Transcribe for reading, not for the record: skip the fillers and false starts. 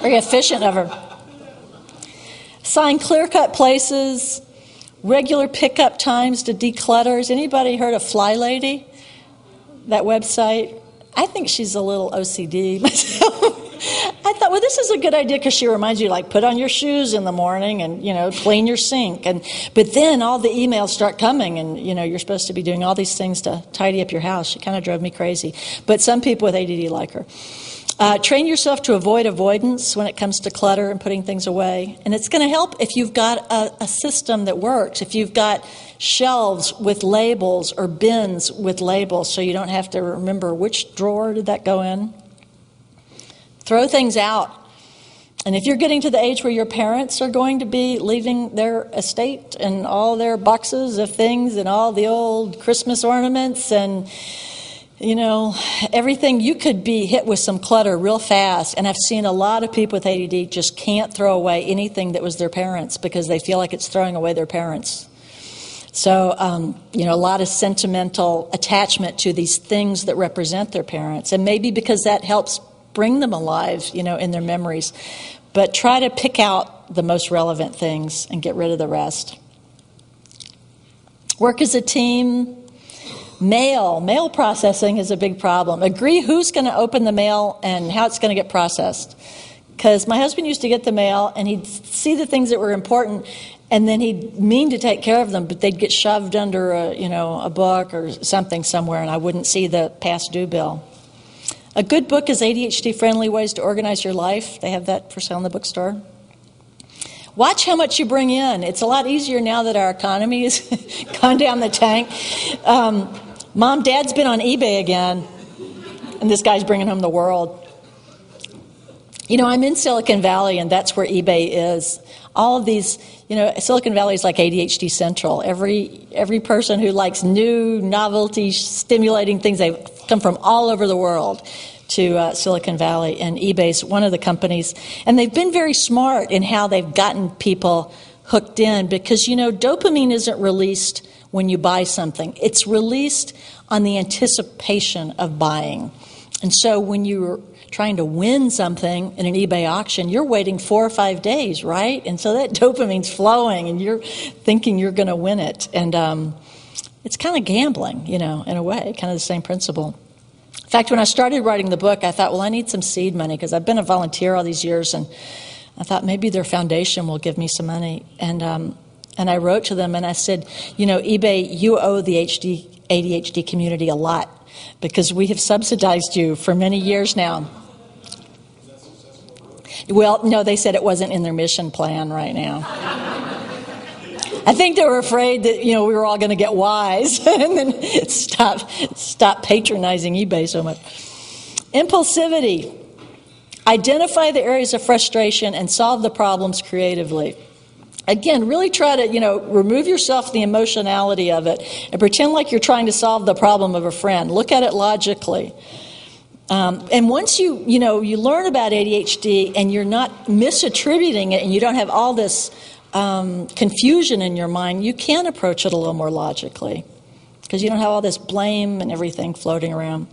Very efficient of her. Assign clear-cut places, regular pickup times to declutter. Has anybody heard of Fly Lady? That website? I think she's a little OCD myself. I thought, well, this is a good idea because she reminds you, like, put on your shoes in the morning and, clean your sink. But then all the emails start coming and, you're supposed to be doing all these things to tidy up your house. She kind of drove me crazy. But some people with ADD like her. Train yourself to avoid avoidance when it comes to clutter and putting things away. And it's going to help if you've got a system that works. If you've got shelves with labels or bins with labels so you don't have to remember which drawer did that go in. Throw things out. And if you're getting to the age where your parents are going to be leaving their estate and all their boxes of things and all the old Christmas ornaments and, everything, you could be hit with some clutter real fast. And I've seen a lot of people with ADD just can't throw away anything that was their parents because they feel like it's throwing away their parents. So, a lot of sentimental attachment to these things that represent their parents. And maybe because that helps bring them alive, in their memories. But try to pick out the most relevant things and get rid of the rest. Work as a team. Mail processing is a big problem. Agree who's going to open the mail and how it's going to get processed. Because my husband used to get the mail and he'd see the things that were important and then he'd mean to take care of them, but they'd get shoved under a book or something somewhere and I wouldn't see the past due bill. A good book is ADHD Friendly Ways to Organize Your Life. They have that for sale in the bookstore. Watch how much you bring in. It's a lot easier now that our economy has gone down the tank. Mom, Dad's been on eBay again, and this guy's bringing home the world. I'm in Silicon Valley, and that's where eBay is. All of these, Silicon Valley is like ADHD Central. Every person who likes new, novelty, stimulating things, they've come from all over the world to Silicon Valley, and eBay's one of the companies. And they've been very smart in how they've gotten people hooked in because, dopamine isn't released when you buy something. It's released on the anticipation of buying. And so when you're trying to win something in an eBay auction, you're waiting 4 or 5 days, right? And so that dopamine's flowing and you're thinking you're going to win it. And it's kind of gambling, in a way, kind of the same principle. In fact, when I started writing the book, I thought, well, I need some seed money because I've been a volunteer all these years, and I thought maybe their foundation will give me some money. And I wrote to them and I said, eBay, you owe the ADHD community a lot because we have subsidized you for many years now. Well, no, they said it wasn't in their mission plan right now. I think they were afraid that, we were all going to get wise and then stop patronizing eBay so much. Impulsivity. Identify the areas of frustration and solve the problems creatively. Again, really try to, remove yourself the emotionality of it and pretend like you're trying to solve the problem of a friend. Look at it logically. And once you learn about ADHD and you're not misattributing it and you don't have all this confusion in your mind, you can approach it a little more logically because you don't have all this blame and everything floating around.